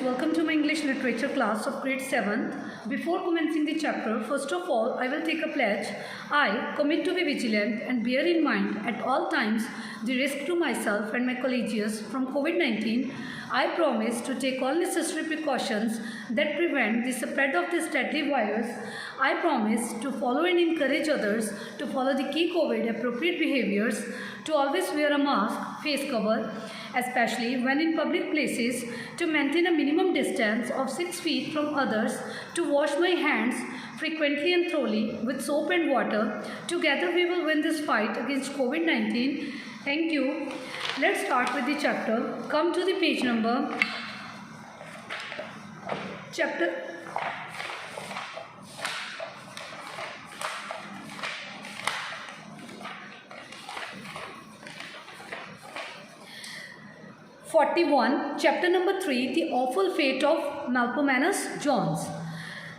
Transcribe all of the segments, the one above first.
welcome to my English literature class of grade 7th. Before commencing the chapter, first of all, I will take a pledge. I commit to be vigilant and bear in mind at all times the risk to myself and my colleagues from COVID-19. I promise to take all necessary precautions that prevent the spread of this deadly virus. I promise to follow and encourage others to follow the key COVID appropriate behaviors, to always wear a mask, face cover, especially when in public places, to maintain a minimum distance of 6 feet from others, to wash my hands frequently and thoroughly with soap and water. Together we will win this fight against COVID-19. Thank you. Let's start with the chapter. Come to the page number. Chapter 41, chapter number 3, the awful fate of Malcolmanus Jones.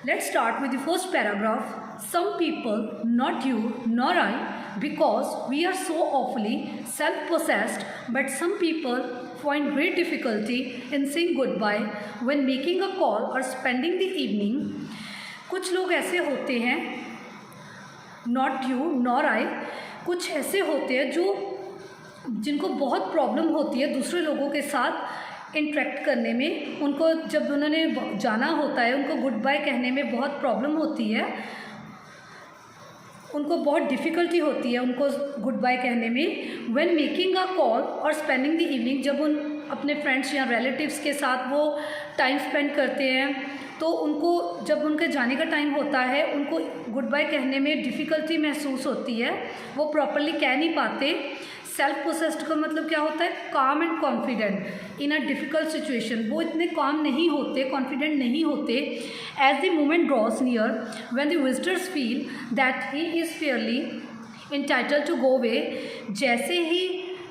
Let's start with the first paragraph. Some people, not you nor I, because we are so awfully self-possessed, but some people find great difficulty in saying goodbye when making a call or spending the evening. कुछ लोग ऐसे होते हैं, not you nor I, कुछ ऐसे होते हैं जिनको बहुत प्रॉब्लम होती है दूसरे लोगों के साथ इंटरेक्ट करने में. उनको जब उन्होंने जाना होता है, उनको गुड बाय कहने में बहुत प्रॉब्लम होती है, उनको बहुत डिफ़िकल्टी होती है उनको गुड बाय कहने में. व्हेन मेकिंग अ कॉल और स्पेंडिंग द इवनिंग, जब उन अपने फ्रेंड्स या रिलेटिव्स के साथ वो टाइम स्पेंड करते हैं, तो उनको जब उनके जाने का टाइम होता है, उनको गुड बाय कहने में डिफ़िकल्टी महसूस होती है, वो प्रॉपरली कह नहीं पाते. सेल्फ पोसेस्ड का मतलब क्या होता है? Calm and confident in a difficult situation. वो इतने काम नहीं होते, कॉन्फिडेंट नहीं होते. As the moment draws near, when the visitors feel that he is fairly entitled to go way, जैसे ही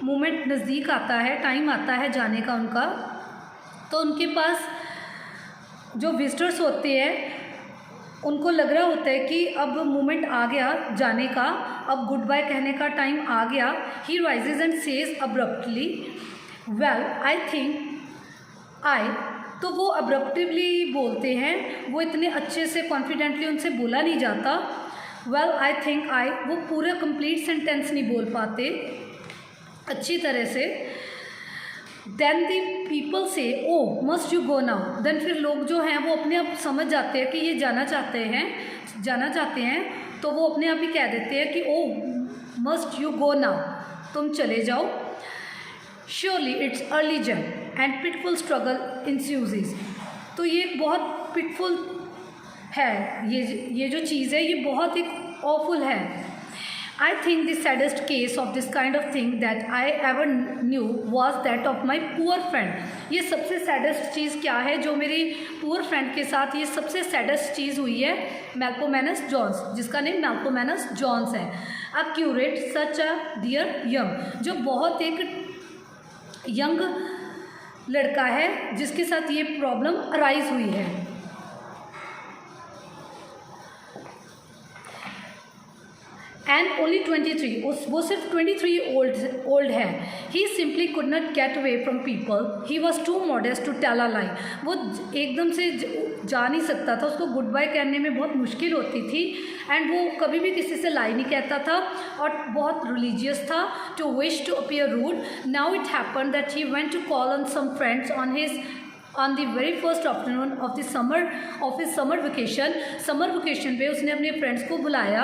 मोमेंट नज़दीक आता है, टाइम आता है जाने का उनका, तो उनके पास जो विजिटर्स होते हैं उनको लग रहा होता है कि अब मोमेंट आ गया जाने का, अब गुड बाय कहने का टाइम आ गया. He rises and says abruptly, well I think I, तो वो अब्रप्टिवली बोलते हैं, वो इतने अच्छे से कॉन्फिडेंटली उनसे बोला नहीं जाता. वेल आई थिंक आई, वो पूरा कंप्लीट सेंटेंस नहीं बोल पाते अच्छी तरह से. Then the people say oh must you go now, then फिर लोग जो हैं वो अपने आप समझ जाते हैं कि ये जाना चाहते हैं, तो वो अपने आप ही कह देते हैं कि ओ मस्ट यू गो नाउ, तुम चले जाओ. श्योरली इट्स अर्ली जन एंड पिटफुल स्ट्रगल इंस्यूज, तो ये बहुत पिटफुल है, ये जो चीज़ है ये बहुत ही ऑफुल है. I think the saddest case of this kind of thing that I ever knew was that of my poor friend. ये सबसे सैडेस्ट चीज़ क्या है जो मेरी पुअर फ्रेंड के साथ, ये सबसे सैडेस्ट चीज़ हुई है मैल्कोमैनस जॉन्स, जिसका नेम मैल्कोमैनस जॉन्स है. अ क्यूरेट सच अ डियर यंग, जो बहुत एक यंग लड़का है जिसके साथ ये प्रॉब्लम अराइज हुई है. एंड ओनली 23, वो सिर्फ 23 ओल्ड है. He simply could not get away from people, he was too modest to tell a lie. वो एकदम से जा नहीं सकता था, उसको गुड बाय कहने में बहुत मुश्किल होती थी. एंड वो कभी भी किसी से लाई नहीं कहता था और बहुत रिलीजियस था. To wish to appear rude. Now it happen that he went to call on some friends on the very first afternoon of his summer vacation. Summer vacation पे उसने अपने फ्रेंड्स को बुलाया.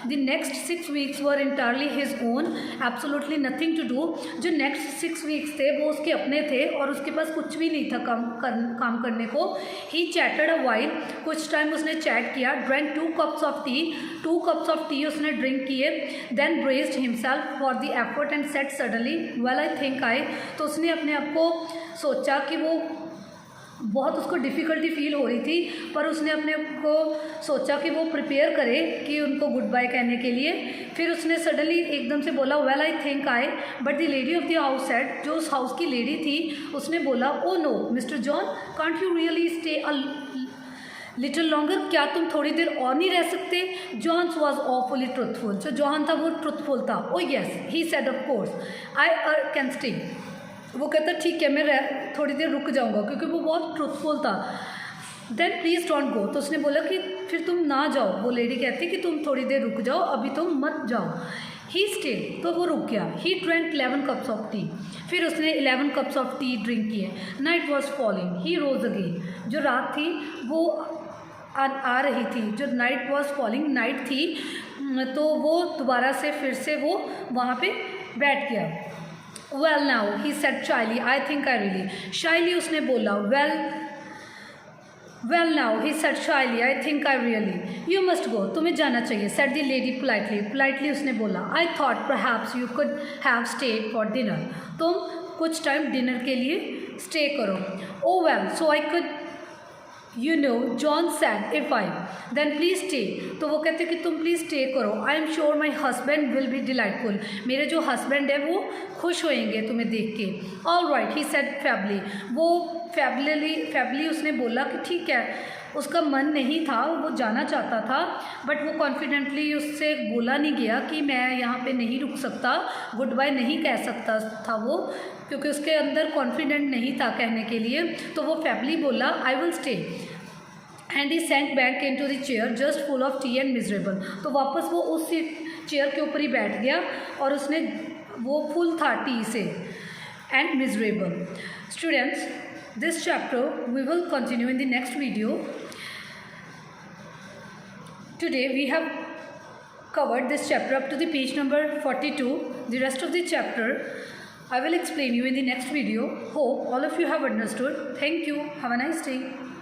The next 6 weeks were entirely his own, absolutely nothing to do. जो next 6 weeks थे वो उसके अपने थे और उसके पास कुछ भी नहीं था काम करने को. He chatted a while, कुछ टाइम उसने चैट किया. Drank 2 cups of tea उसने ड्रिंक किए. Then braced himself for the effort and said suddenly, well I think I, तो उसने अपने आप को सोचा कि वो बहुत उसको डिफ़िकल्टी फील हो रही थी, पर उसने अपने को सोचा कि वो प्रिपेयर करे कि उनको गुड बाय कहने के लिए. फिर उसने सडनली एकदम से बोला well I think I, but the lady of the house said, जो उस हाउस की लेडी थी उसने बोला oh no mister John, can't you really stay a little longer, क्या तुम थोड़ी देर और नहीं रह सकते. जॉन्स वॉज ऑफुली ट्रुथफुल, जो जॉन था वो ट्रुथफुल था. Oh yes he said of course I can stay, तो वो कहता ठीक है मैं थोड़ी देर रुक जाऊँगा, क्योंकि वो बहुत ट्रुथफुल था। देन प्लीज़ डोंट गो, तो उसने बोला कि फिर तुम ना जाओ। वो लेडी कहती कि तुम थोड़ी देर रुक जाओ, अभी तुम मत जाओ। ही स्टेड, तो वो रुक गया। He drank 11 cups of tea, फिर उसने 11 कप्स ऑफ टी ड्रिंक किए। Night was falling, he rose again, जो रात थी वो आ रही थी, जो नाइट वॉज फॉलिंग नाइट थी, तो वो दोबारा से फिर से वो वहाँ पे बैठ गया। Well now he said shyly, I think I really, shyly उसने बोला। Well now he said shyly, I think I really, you must go, तुम्हें जाना चाहिए। सेड द लेडी पोलाइटली उसने बोला। I thought perhaps you could have stayed for dinner, तुम कुछ time dinner के लिए स्टे करो। Oh well so I could you know, John said if I, then please stay, तो वो कहते कि तुम प्लीज़ स्टे करो। I am sure my husband will be delightful, मेरे जो हस्बैंड है वो खुश होएंगे तुम्हें देख के। ऑल राइट ही सेड फैबली, वो फैबली उसने बोला कि ठीक है। उसका मन नहीं था, वो जाना चाहता था, बट वो कॉन्फिडेंटली उससे बोला नहीं गया कि मैं यहाँ पे नहीं रुक सकता, गुड बाय नहीं कह सकता था वो, क्योंकि उसके अंदर कॉन्फिडेंट नहीं था कहने के लिए। तो वो फैबली बोला I will stay, and he sank back into the chair just full of tea and miserable, तो वापस वो उस चेयर के ऊपर ही बैठ गया और उसने वो फुल था टी से and miserable. Students, this chapter we will continue in the next video. Today we have covered this chapter up to the page number 42. The rest of the chapter I will explain you in the next video. Hope all of you have understood. Thank you. Have a nice day.